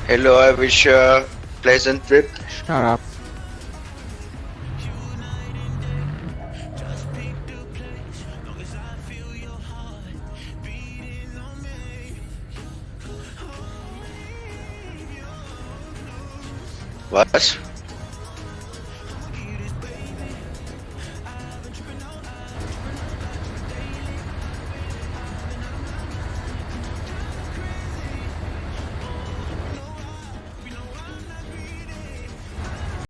Hello, I wish you a pleasant trip. Shut up. Was?